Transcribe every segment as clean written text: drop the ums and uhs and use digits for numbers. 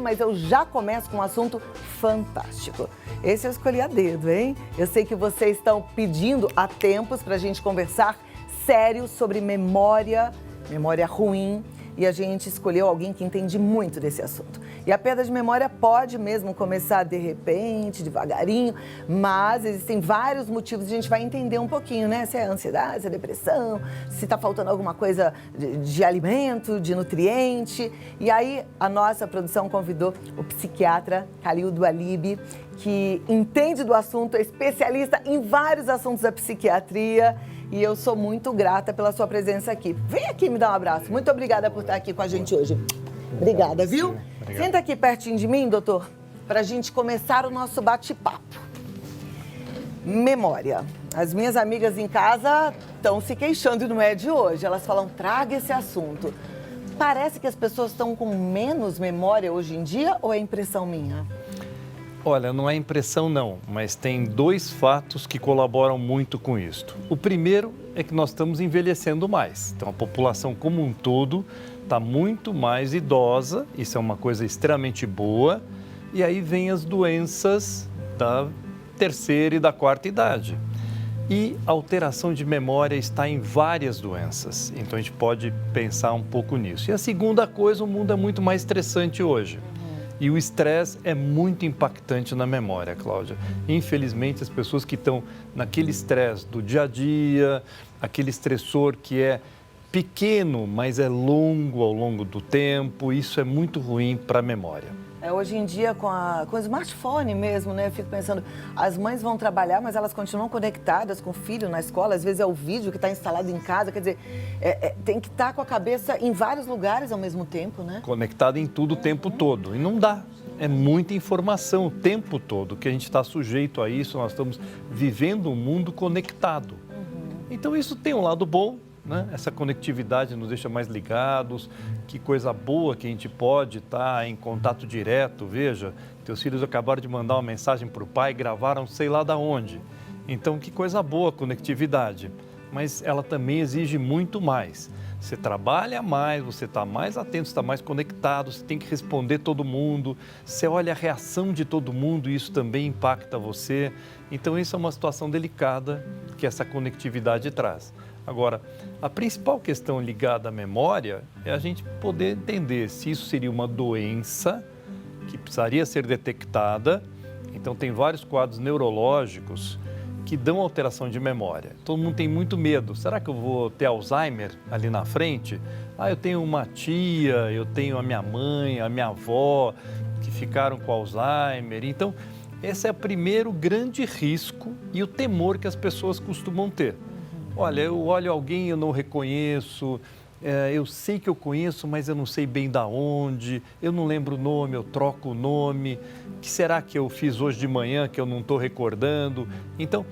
Mas eu já começo com um assunto fantástico. Esse eu escolhi a dedo, hein? Eu sei que vocês estão pedindo há tempos para a gente conversar sério sobre memória ruim. E a gente escolheu alguém que entende muito desse assunto. E a perda de memória pode mesmo começar de repente, devagarinho, mas existem vários motivos, a gente vai entender um pouquinho, né? Se é ansiedade, se é depressão, se está faltando alguma coisa de alimento, de nutriente. E aí a nossa produção convidou o psiquiatra Khalil Doualibi, que entende do assunto, é especialista em vários assuntos da psiquiatria. E eu sou muito grata pela sua presença aqui. Vem aqui me dar um abraço. Muito obrigada por estar aqui com a gente hoje. Obrigada, viu? Obrigado. Senta aqui pertinho de mim, doutor, para a gente começar o nosso bate-papo. Memória. As minhas amigas em casa estão se queixando e não é de hoje. Elas falam, traga esse assunto. Parece que as pessoas estão com menos memória hoje em dia ou é impressão minha? Olha, não é impressão não, mas tem dois fatos que colaboram muito com isto. O primeiro é que nós estamos envelhecendo mais. Então, a população como um todo está muito mais idosa, isso é uma coisa extremamente boa. E aí vem as doenças da terceira e da quarta idade. E a alteração de memória está em várias doenças, então a gente pode pensar um pouco nisso. E a segunda coisa, o mundo é muito mais estressante hoje. E o estresse é muito impactante na memória, Cláudia. Infelizmente, as pessoas que estão naquele estresse do dia a dia, aquele estressor que é pequeno, mas é longo ao longo do tempo, isso é muito ruim para a memória. Hoje em dia, com o smartphone mesmo, né? Eu fico pensando, as mães vão trabalhar, mas elas continuam conectadas com o filho na escola. Às vezes é o vídeo que está instalado em casa. Quer dizer, tem que estar com a cabeça em vários lugares ao mesmo tempo, né? Conectado em tudo o tempo todo. E não dá. É muita informação o tempo todo que a gente está sujeito a isso. Nós estamos vivendo um mundo conectado. Então, isso tem um lado bom, né? Essa conectividade nos deixa mais ligados, que coisa boa que a gente pode estar em contato direto. Veja, teus filhos acabaram de mandar uma mensagem para o pai, gravaram sei lá da onde. Então, que coisa boa a conectividade, mas ela também exige muito mais. Você trabalha mais, você está mais atento, está mais conectado, você tem que responder todo mundo, você olha a reação de todo mundo e isso também impacta você. Então, isso é uma situação delicada que essa conectividade traz. Agora, a principal questão ligada à memória é a gente poder entender se isso seria uma doença que precisaria ser detectada. Então, tem vários quadros neurológicos que dão alteração de memória. Todo mundo tem muito medo. Será que eu vou ter Alzheimer ali na frente? Eu tenho uma tia, eu tenho a minha mãe, a minha avó que ficaram com Alzheimer. Então, esse é o primeiro grande risco e o temor que as pessoas costumam ter. Olha, eu olho alguém, eu não reconheço, eu sei que eu conheço, mas eu não sei bem da onde, eu não lembro o nome, eu troco o nome, o que será que eu fiz hoje de manhã que eu não estou recordando? Então,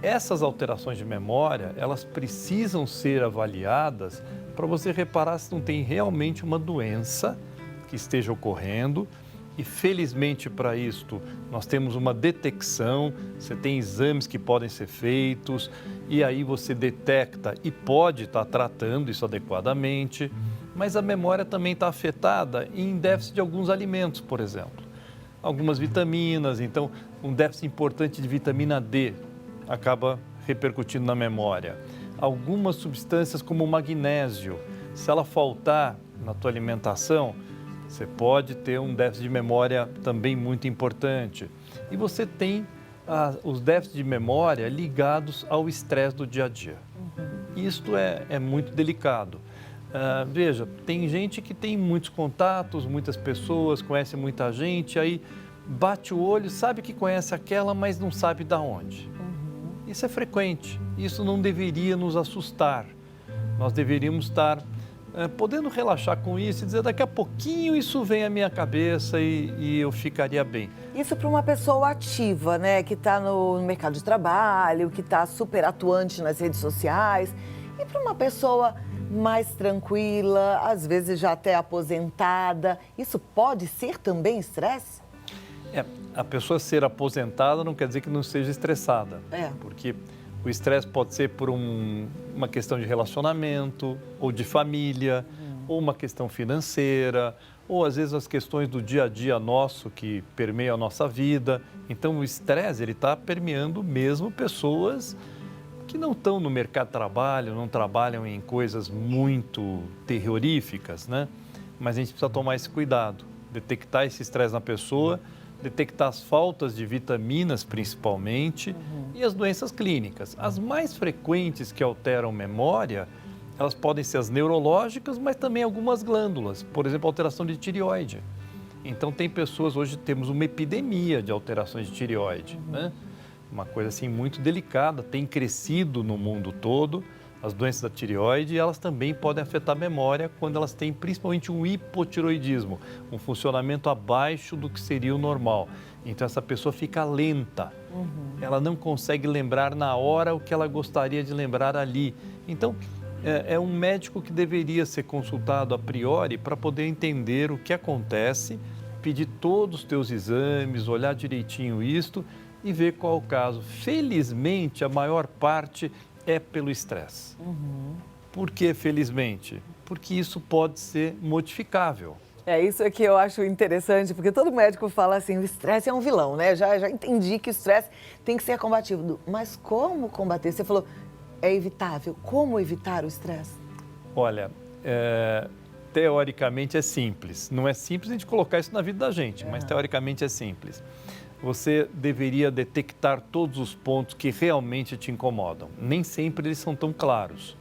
essas alterações de memória, elas precisam ser avaliadas para você reparar se não tem realmente uma doença que esteja ocorrendo. E felizmente para isto nós temos uma detecção, você tem exames que podem ser feitos e aí você detecta e pode estar tratando isso adequadamente, mas a memória também está afetada em déficit de alguns alimentos, por exemplo. Algumas vitaminas, então um déficit importante de vitamina D acaba repercutindo na memória. Algumas substâncias como o magnésio, se ela faltar na tua alimentação, você pode ter um déficit de memória também muito importante. E você tem os déficits de memória ligados ao estresse do dia a dia. Isto é muito delicado. Veja, tem gente que tem muitos contatos, muitas pessoas, conhece muita gente, aí bate o olho, sabe que conhece aquela, mas não sabe de onde. Isso é frequente, isso não deveria nos assustar. Nós deveríamos estar podendo relaxar com isso e dizer, daqui a pouquinho isso vem à minha cabeça e eu ficaria bem. Isso para uma pessoa ativa, né? Que está no mercado de trabalho, que está super atuante nas redes sociais. E para uma pessoa mais tranquila, às vezes já até aposentada, isso pode ser também estresse? A pessoa ser aposentada não quer dizer que não seja estressada. Porque o estresse pode ser por uma questão de relacionamento, ou de família, ou uma questão financeira, ou às vezes as questões do dia a dia nosso que permeiam a nossa vida. Então o estresse ele está permeando mesmo pessoas que não estão no mercado de trabalho, não trabalham em coisas muito terroríficas, né? Mas a gente precisa tomar esse cuidado, detectar esse estresse na pessoa, detectar as faltas de vitaminas principalmente e as doenças clínicas. As mais frequentes que alteram memória, elas podem ser as neurológicas, mas também algumas glândulas, por exemplo, alteração de tireoide. Então tem pessoas, hoje temos uma epidemia de alterações de tireoide, né? Uma coisa assim muito delicada, tem crescido no mundo todo, as doenças da tireoide, elas também podem afetar a memória quando elas têm principalmente um hipotireoidismo, um funcionamento abaixo do que seria o normal. Então essa pessoa fica lenta, ela não consegue lembrar na hora o que ela gostaria de lembrar ali. Então é um médico que deveria ser consultado a priori para poder entender o que acontece, pedir todos os teus exames, olhar direitinho isto e ver qual o caso. Felizmente, a maior parte é pelo estresse. Por que felizmente? Porque isso pode ser modificável. É isso que eu acho interessante, porque todo médico fala assim, o estresse é um vilão, né? Já entendi que o estresse tem que ser combatido. Mas como combater? Você falou, é evitável. Como evitar o estresse? Olha, teoricamente é simples. Não é simples a gente colocar isso na vida da gente, mas teoricamente é simples. Você deveria detectar todos os pontos que realmente te incomodam. Nem sempre eles são tão claros.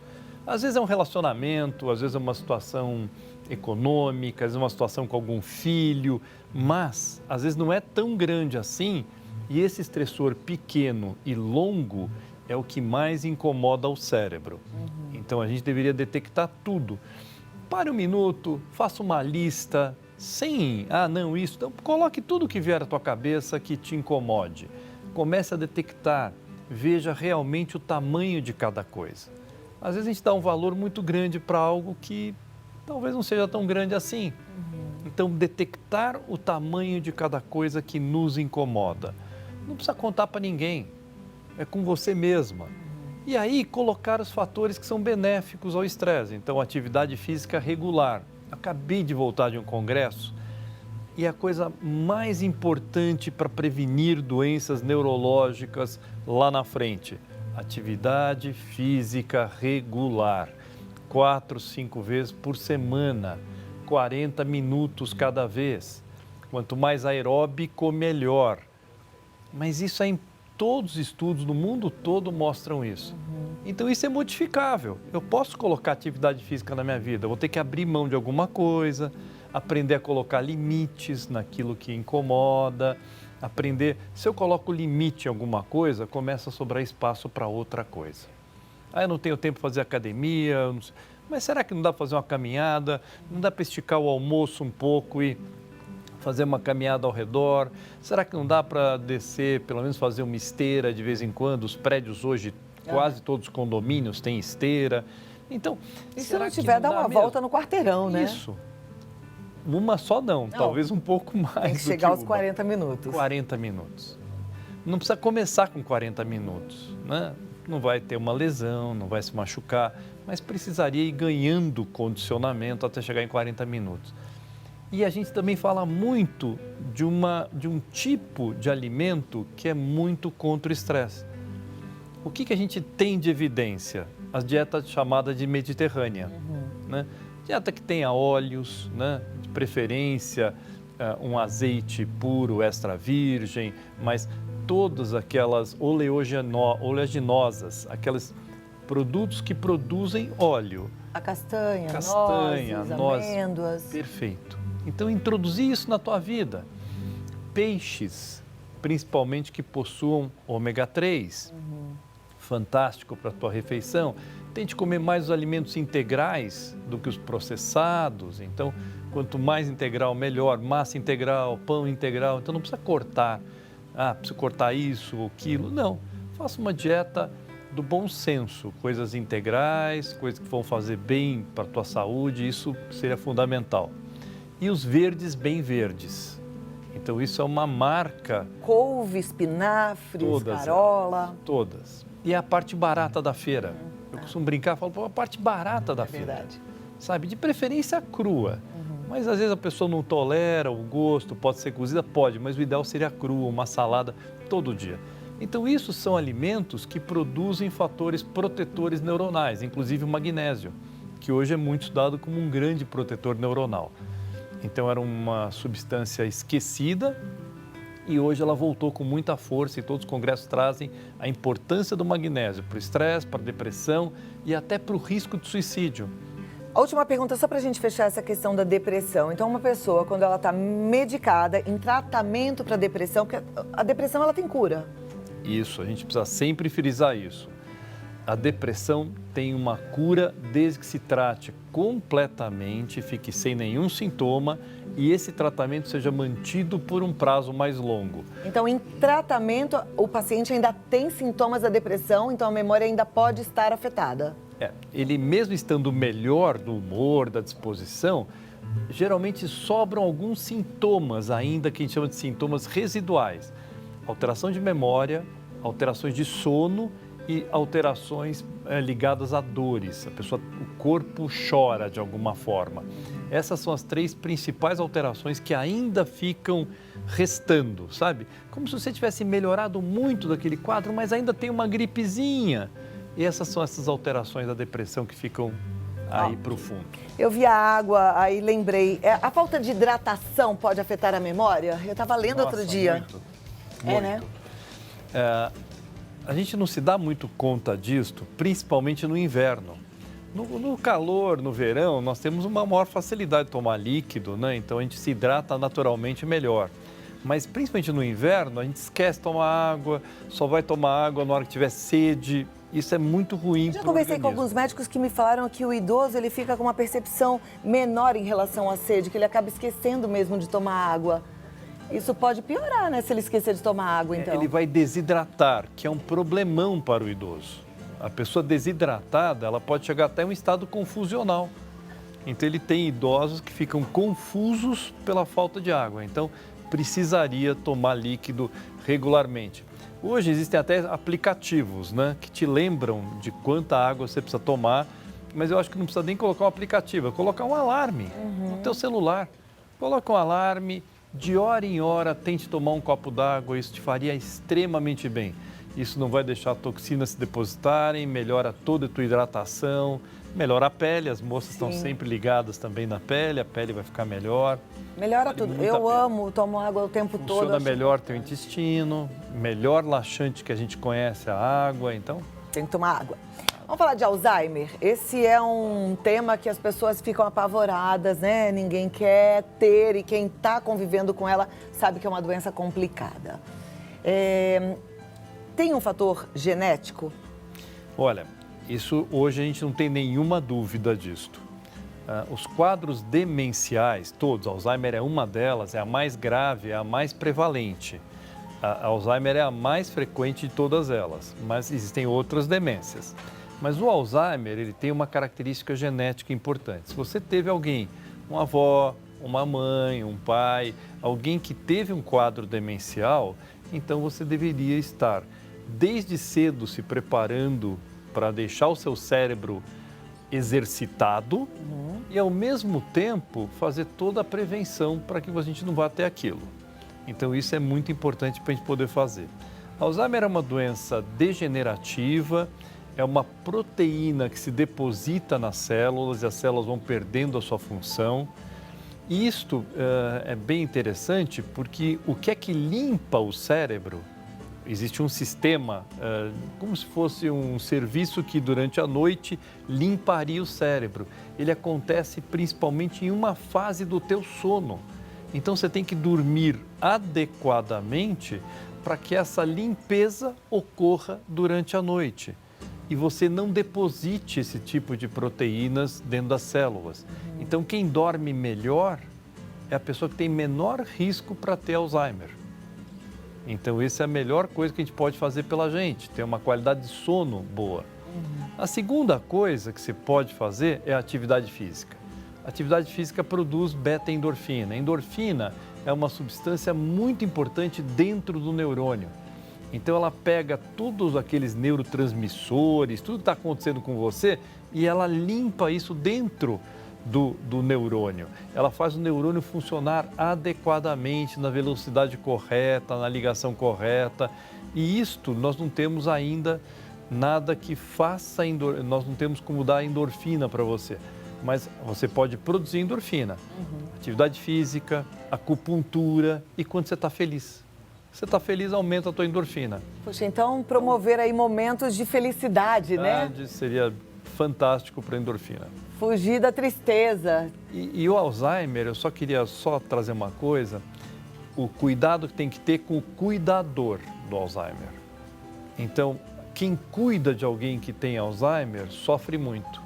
Às vezes é um relacionamento, às vezes é uma situação econômica, às vezes é uma situação com algum filho, mas às vezes não é tão grande assim e esse estressor pequeno e longo é o que mais incomoda o cérebro. Então a gente deveria detectar tudo. Pare um minuto, faça uma lista, sem, não, isso, então coloque tudo que vier à tua cabeça que te incomode. Comece a detectar, veja realmente o tamanho de cada coisa. Às vezes a gente dá um valor muito grande para algo que talvez não seja tão grande assim. Então, detectar o tamanho de cada coisa que nos incomoda. Não precisa contar para ninguém, é com você mesma. E aí, colocar os fatores que são benéficos ao estresse. Então, atividade física regular. Acabei de voltar de um congresso e a coisa mais importante para prevenir doenças neurológicas lá na frente, atividade física regular, 4, 5 vezes por semana, 40 minutos cada vez. Quanto mais aeróbico, melhor. Mas isso é todos os estudos no mundo todo mostram isso. Então isso é modificável. Eu posso colocar atividade física na minha vida, eu vou ter que abrir mão de alguma coisa, aprender a colocar limites naquilo que incomoda, aprender... Se eu coloco limite em alguma coisa, começa a sobrar espaço para outra coisa. Eu não tenho tempo para fazer academia, mas será que não dá para fazer uma caminhada? Não dá para esticar o almoço um pouco e fazer uma caminhada ao redor? Será que não dá para descer, pelo menos fazer uma esteira de vez em quando? Os prédios hoje, quase todos os condomínios têm esteira. Então, e se não tiver, dá uma volta no quarteirão, né? Isso. Uma só não, talvez um pouco mais. Tem que chegar aos 40 minutos. 40 minutos. Não precisa começar com 40 minutos, né? Não vai ter uma lesão, não vai se machucar, mas precisaria ir ganhando condicionamento até chegar em 40 minutos. E a gente também fala muito de um tipo de alimento que é muito contra o estresse. O que a gente tem de evidência? As dietas chamadas de mediterrânea, né? Dieta que tenha óleos, né? De preferência, um azeite puro, extra virgem, mas todas aquelas oleaginosas, aqueles produtos que produzem óleo. A castanha, nozes, amêndoas. Perfeito. Então, introduzir isso na tua vida. Peixes, principalmente que possuam ômega 3, fantástico para a tua refeição. Tente comer mais os alimentos integrais do que os processados. Então, quanto mais integral, melhor. Massa integral, pão integral. Então, não precisa cortar. Preciso cortar isso ou aquilo. Não. Faça uma dieta do bom senso. Coisas integrais, coisas que vão fazer bem para a tua saúde. Isso seria fundamental. E os verdes bem verdes. Então, isso é uma marca. Couve, espinafre, escarola. Todas. E é a parte barata da feira. Eu costumo brincar, falo, a parte barata da feira. Verdade. Sabe, de preferência crua. Mas às vezes a pessoa não tolera o gosto, pode ser cozida? Pode, mas o ideal seria crua, uma salada todo dia. Então, isso são alimentos que produzem fatores protetores neuronais, inclusive o magnésio, que hoje é muito estudado como um grande protetor neuronal. Então, era uma substância esquecida e hoje ela voltou com muita força e todos os congressos trazem a importância do magnésio para o estresse, para a depressão e até para o risco de suicídio. A última pergunta, só para a gente fechar essa questão da depressão. Então, uma pessoa, quando ela está medicada, em tratamento para depressão, porque a depressão ela tem cura. Isso, a gente precisa sempre frisar isso. A depressão tem uma cura desde que se trate completamente, fique sem nenhum sintoma e esse tratamento seja mantido por um prazo mais longo. Então, em tratamento, o paciente ainda tem sintomas da depressão, então a memória ainda pode estar afetada. Ele mesmo estando melhor do humor, da disposição, geralmente sobram alguns sintomas ainda que a gente chama de sintomas residuais. Alteração de memória, alterações de sono e alterações ligadas a dores. O corpo chora de alguma forma. Essas são as 3 principais alterações que ainda ficam restando, sabe? Como se você tivesse melhorado muito daquele quadro, mas ainda tem uma gripezinha. E essas são essas alterações da depressão que ficam aí para o fundo. Eu vi a água, aí lembrei. A falta de hidratação pode afetar a memória? Eu estava lendo outro dia. Muito. Né? A gente não se dá muito conta disto, principalmente no inverno. No calor, no verão, nós temos uma maior facilidade de tomar líquido, né? Então a gente se hidrata naturalmente melhor. Mas principalmente no inverno, a gente esquece de tomar água, só vai tomar água na hora que tiver sede. Isso é muito ruim para o organismo. Já conversei com alguns médicos que me falaram que o idoso ele fica com uma percepção menor em relação à sede, que ele acaba esquecendo mesmo de tomar água. Isso pode piorar, né, se ele esquecer de tomar água, então. Ele vai desidratar, que é um problemão para o idoso. A pessoa desidratada, ela pode chegar até um estado confusional. Então, ele tem idosos que ficam confusos pela falta de água. Então, precisaria tomar líquido regularmente. Hoje existem até aplicativos, né, que te lembram de quanta água você precisa tomar, mas eu acho que não precisa nem colocar um aplicativo, é colocar um alarme no teu celular. Coloca um alarme, de hora em hora tente tomar um copo d'água, isso te faria extremamente bem. Isso não vai deixar toxinas se depositarem, melhora toda a tua hidratação, melhora a pele, as moças estão sempre ligadas também na pele, a pele vai ficar melhor. Melhora tudo. Eu amo, tomo água o tempo todo. Funciona melhor teu intestino, melhor laxante que a gente conhece, a água, então... Tem que tomar água. Vamos falar de Alzheimer. Esse é um tema que as pessoas ficam apavoradas, né? Ninguém quer ter e quem está convivendo com ela sabe que é uma doença complicada. Tem um fator genético? Olha, isso hoje a gente não tem nenhuma dúvida disto. Os quadros demenciais, todos, Alzheimer é uma delas, é a mais grave, é a mais prevalente. A Alzheimer é a mais frequente de todas elas, mas existem outras demências. Mas o Alzheimer, ele tem uma característica genética importante. Se você teve alguém, uma avó, uma mãe, um pai, alguém que teve um quadro demencial, então você deveria estar desde cedo se preparando para deixar o seu cérebro exercitado e, ao mesmo tempo, fazer toda a prevenção para que a gente não vá até aquilo. Então, isso é muito importante para a gente poder fazer. Alzheimer é uma doença degenerativa, é uma proteína que se deposita nas células e as células vão perdendo a sua função. E isto é bem interessante porque o que é que limpa o cérebro? Existe um sistema, como se fosse um serviço que durante a noite limparia o cérebro. Ele acontece principalmente em uma fase do teu sono. Então você tem que dormir adequadamente para que essa limpeza ocorra durante a noite. E você não deposite esse tipo de proteínas dentro das células. Então quem dorme melhor é a pessoa que tem menor risco para ter Alzheimer. Então, essa é a melhor coisa que a gente pode fazer pela gente, ter uma qualidade de sono boa. A segunda coisa que você pode fazer é a atividade física. A atividade física produz beta-endorfina. A endorfina é uma substância muito importante dentro do neurônio. Então, ela pega todos aqueles neurotransmissores, tudo que está acontecendo com você e ela limpa isso dentro do neurônio. Ela faz o neurônio funcionar adequadamente, na velocidade correta, na ligação correta. E isto nós não temos ainda nada que faça, nós não temos como dar endorfina para você. Mas você pode produzir endorfina, atividade física, acupuntura e quando você está feliz. Você está feliz, aumenta a tua endorfina. Poxa, então promover aí momentos de felicidade, né? Seria fantástico para a endorfina. Fugir da tristeza. E o Alzheimer, eu queria trazer uma coisa, o cuidado que tem que ter com o cuidador do Alzheimer. Então, quem cuida de alguém que tem Alzheimer sofre muito,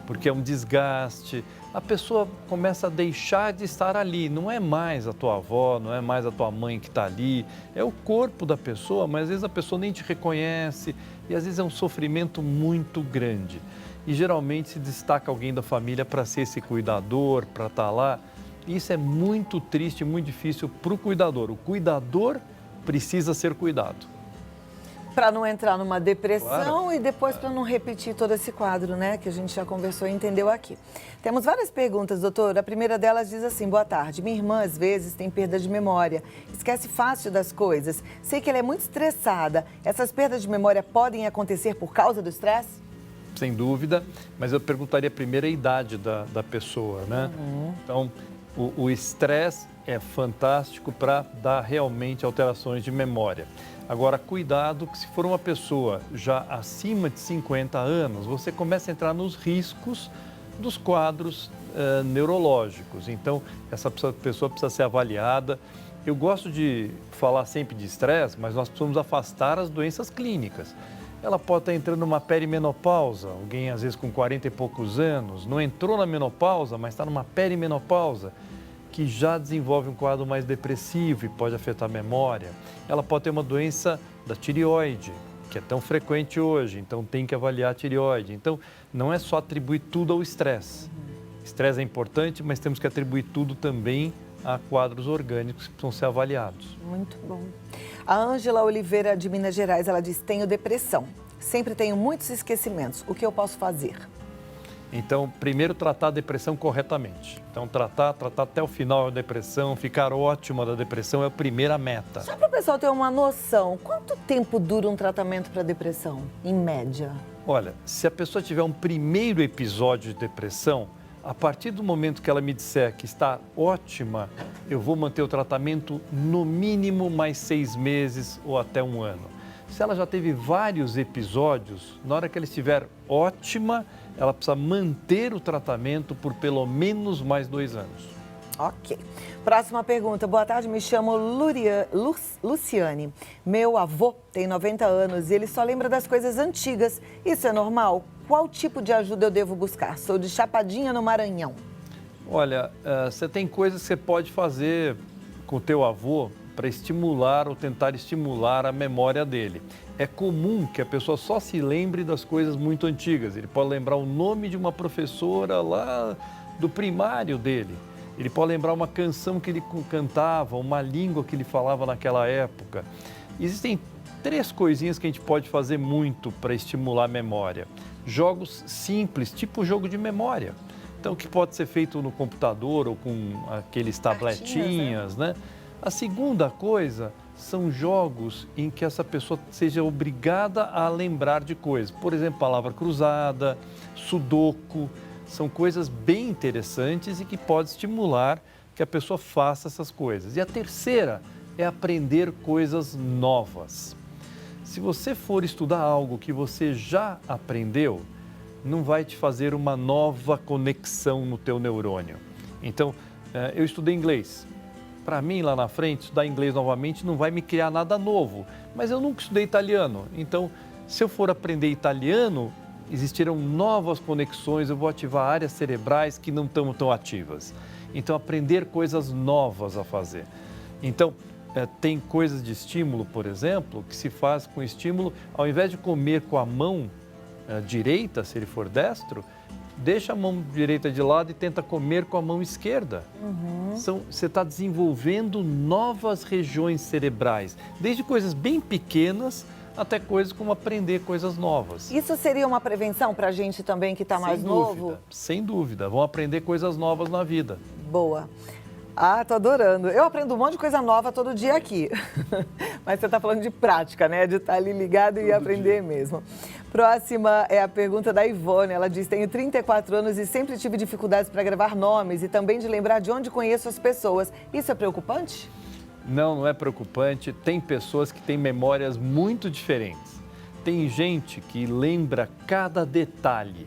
porque é um desgaste, a pessoa começa a deixar de estar ali, não é mais a tua avó, não é mais a tua mãe que está ali, é o corpo da pessoa, mas às vezes a pessoa nem te reconhece e às vezes é um sofrimento muito grande. E geralmente se destaca alguém da família para ser esse cuidador, para estar lá. E isso é muito triste, muito difícil para o cuidador. O cuidador precisa ser cuidado. Para não entrar numa depressão, claro, e depois para não repetir todo esse quadro, né, que a gente já conversou e entendeu aqui. Temos várias perguntas, doutor. A primeira delas diz assim: boa tarde, minha irmã às vezes tem perda de memória, esquece fácil das coisas. Sei que ela é muito estressada. Essas perdas de memória podem acontecer por causa do estresse? Sem dúvida, mas eu perguntaria primeiro a idade da pessoa, né? Então, o estresse é fantástico para dar realmente alterações de memória. Agora, cuidado que se for uma pessoa já acima de 50 anos, você começa a entrar nos riscos dos quadros neurológicos. Então, essa pessoa precisa ser avaliada. Eu gosto de falar sempre de estresse, mas nós precisamos afastar as doenças clínicas. Ela pode estar entrando numa perimenopausa, alguém às vezes com 40 e poucos anos, não entrou na menopausa, mas está numa perimenopausa, que já desenvolve um quadro mais depressivo e pode afetar a memória. Ela pode ter uma doença da tireoide, que é tão frequente hoje, então tem que avaliar a tireoide. Então, não é só atribuir tudo ao estresse. Estresse é importante, mas temos que atribuir tudo também a quadros orgânicos que precisam ser avaliados. Muito bom. A Ângela Oliveira, de Minas Gerais, ela diz: tenho depressão, sempre tenho muitos esquecimentos, o que eu posso fazer? Então, primeiro, tratar a depressão corretamente. Então, tratar até o final da depressão, ficar ótima da depressão é a primeira meta. Só para o pessoal ter uma noção, quanto tempo dura um tratamento para depressão, em média? Olha, se a pessoa tiver um primeiro episódio de depressão, a partir do momento que ela me disser que está ótima, eu vou manter o tratamento no mínimo mais 6 meses ou até 1 ano. Se ela já teve vários episódios, na hora que ela estiver ótima, ela precisa manter o tratamento por pelo menos mais 2 anos. Ok. Próxima pergunta. Boa tarde, me chamo Luciane. Meu avô tem 90 anos e ele só lembra das coisas antigas. Isso é normal? Qual tipo de ajuda eu devo buscar? Sou de Chapadinha, no Maranhão. Olha, você tem coisas que você pode fazer com o teu avô para estimular ou tentar estimular a memória dele. É comum que a pessoa só se lembre das coisas muito antigas. Ele pode lembrar o nome de uma professora lá do primário dele. Ele pode lembrar uma canção que ele cantava, uma língua que ele falava naquela época. Existem 3 coisinhas que a gente pode fazer muito para estimular a memória. Jogos simples, tipo jogo de memória. Então, que pode ser feito no computador ou com aqueles tabletinhas, né? A segunda coisa são jogos em que essa pessoa seja obrigada a lembrar de coisas. Por exemplo, palavra cruzada, sudoku, são coisas bem interessantes e que pode estimular que a pessoa faça essas coisas. E a terceira é aprender coisas novas. Se você for estudar algo que você já aprendeu, não vai te fazer uma nova conexão no teu neurônio. Então, eu estudei inglês. Para mim, lá na frente, estudar inglês novamente não vai me criar nada novo. Mas eu nunca estudei italiano. Então, se eu for aprender italiano, existirão novas conexões, eu vou ativar áreas cerebrais que não estão tão ativas. Então, aprender coisas novas a fazer. Então, tem coisas de estímulo, por exemplo, que se faz com estímulo, ao invés de comer com a mão direita, se ele for destro, deixa a mão direita de lado e tenta comer com a mão esquerda. Você está desenvolvendo novas regiões cerebrais, desde coisas bem pequenas até coisas como aprender coisas novas. Isso seria uma prevenção para a gente também que está mais novo? Sem dúvida. Vão aprender coisas novas na vida. Boa. Ah, tô adorando. Eu aprendo um monte de coisa nova todo dia aqui. Mas você está falando de prática, né? De estar ali ligado e aprender mesmo. Próxima é a pergunta da Ivone. Ela diz: tenho 34 anos e sempre tive dificuldades para gravar nomes e também de lembrar de onde conheço as pessoas. Isso é preocupante? Não, não é preocupante. Tem pessoas que têm memórias muito diferentes. Tem gente que lembra cada detalhe.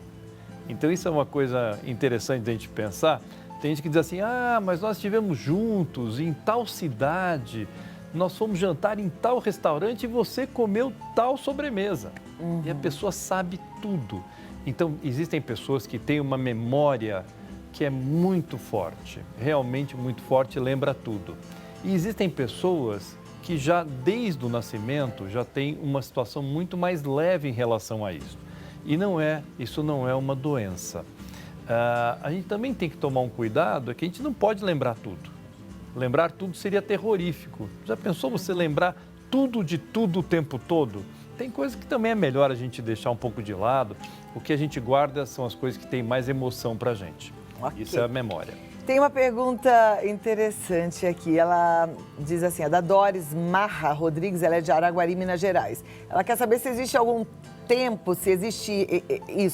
Então isso é uma coisa interessante da gente pensar. Tem gente que diz assim, mas nós estivemos juntos em tal cidade, nós fomos jantar em tal restaurante e você comeu tal sobremesa. E a pessoa sabe tudo. Então, existem pessoas que têm uma memória que é muito forte, realmente muito forte, lembra tudo. E existem pessoas que já desde o nascimento já têm uma situação muito mais leve em relação a isso. E isso não é uma doença. A gente também tem que tomar um cuidado, é que a gente não pode lembrar tudo. Lembrar tudo seria terrorífico. Já pensou você lembrar tudo de tudo o tempo todo? Tem coisas que também é melhor a gente deixar um pouco de lado. O que a gente guarda são as coisas que têm mais emoção pra gente. Okay. Isso é a memória. Tem uma pergunta interessante aqui. Ela diz assim, a da Doris Marra Rodrigues, ela é de Araguari, Minas Gerais. Ela quer saber se existe algum tempo, se existe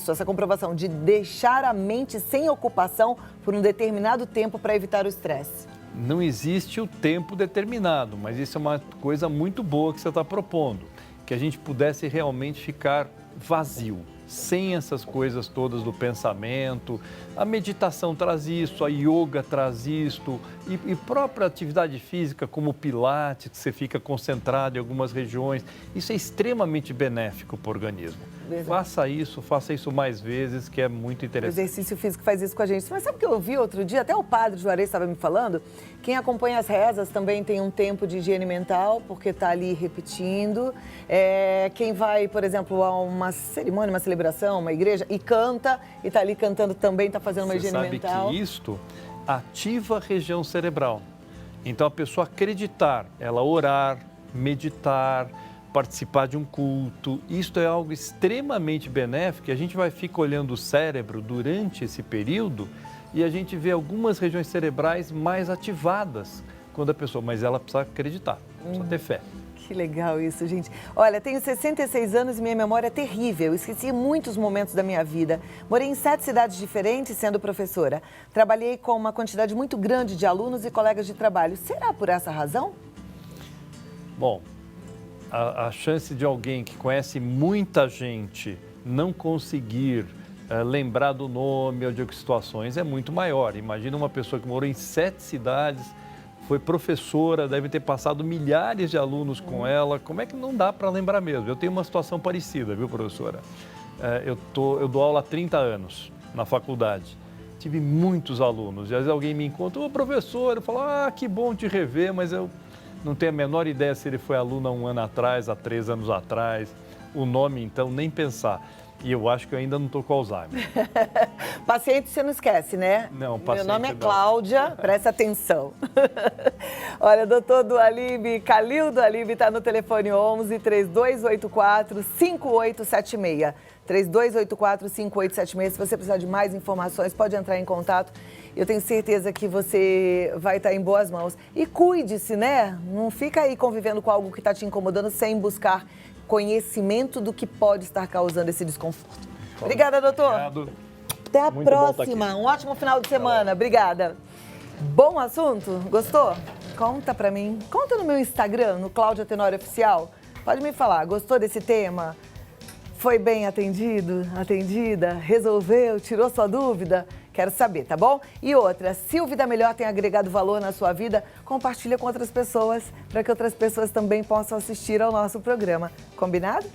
essa comprovação de deixar a mente sem ocupação por um determinado tempo para evitar o estresse. Não existe o tempo determinado, mas isso é uma coisa muito boa que você está propondo, que a gente pudesse realmente ficar vazio, sem essas coisas todas do pensamento. A meditação traz isso, a yoga traz isso, e própria atividade física como o pilates, que você fica concentrado em algumas regiões, isso é extremamente benéfico para o organismo. Verdade. Faça isso mais vezes, que é muito interessante. O exercício físico faz isso com a gente. Mas sabe o que eu vi outro dia? Até o padre Juarez estava me falando. Quem acompanha as rezas também tem um tempo de higiene mental, porque está ali repetindo. Quem vai, por exemplo, a uma cerimônia, uma celebração, uma igreja, e canta, e está ali cantando também, está fazendo uma higiene mental. Você sabe que isto ativa a região cerebral. Então, a pessoa acreditar, ela orar, meditar, participar de um culto, isto é algo extremamente benéfico. A gente vai ficar olhando o cérebro durante esse período e a gente vê algumas regiões cerebrais mais ativadas quando a pessoa, mas ela precisa acreditar, precisa ter fé. Que legal isso, gente. Olha, tenho 66 anos e minha memória é terrível. Esqueci muitos momentos da minha vida. Morei em 7 cidades diferentes sendo professora. Trabalhei com uma quantidade muito grande de alunos e colegas de trabalho. Será por essa razão? Bom, a chance de alguém que conhece muita gente não conseguir lembrar do nome ou de situações é muito maior. Imagina uma pessoa que morou em 7 cidades, foi professora, deve ter passado milhares de alunos com ela. Como é que não dá para lembrar mesmo? Eu tenho uma situação parecida, viu, professora? Eu dou aula há 30 anos na faculdade. Tive muitos alunos. E às vezes alguém me encontra, ô professor, eu falo, que bom te rever, mas eu não tenho a menor ideia se ele foi aluno há 1 ano atrás, há 3 anos atrás. O nome, então, nem pensar. E eu acho que eu ainda não estou com Alzheimer. Paciente você não esquece, né? Não, paciente Meu nome é Cláudia, presta atenção. Olha, doutor Dualib, Calil Dualib está no telefone 11 3284 5876. 3284-5876. Se você precisar de mais informações, pode entrar em contato. Eu tenho certeza que você vai estar em boas mãos. E cuide-se, né? Não fica aí convivendo com algo que está te incomodando sem buscar conhecimento do que pode estar causando esse desconforto. Obrigada, doutor. Obrigado. Até a próxima. Um ótimo final de semana. Obrigada. Bom assunto? Gostou? Conta pra mim. Conta no meu Instagram, no Cláudia Tenório Oficial. Pode me falar. Gostou desse tema? Foi bem atendido? Atendida? Resolveu? Tirou sua dúvida? Quero saber, tá bom? E outra, se o Vida Melhor tem agregado valor na sua vida, compartilha com outras pessoas, para que outras pessoas também possam assistir ao nosso programa. Combinado?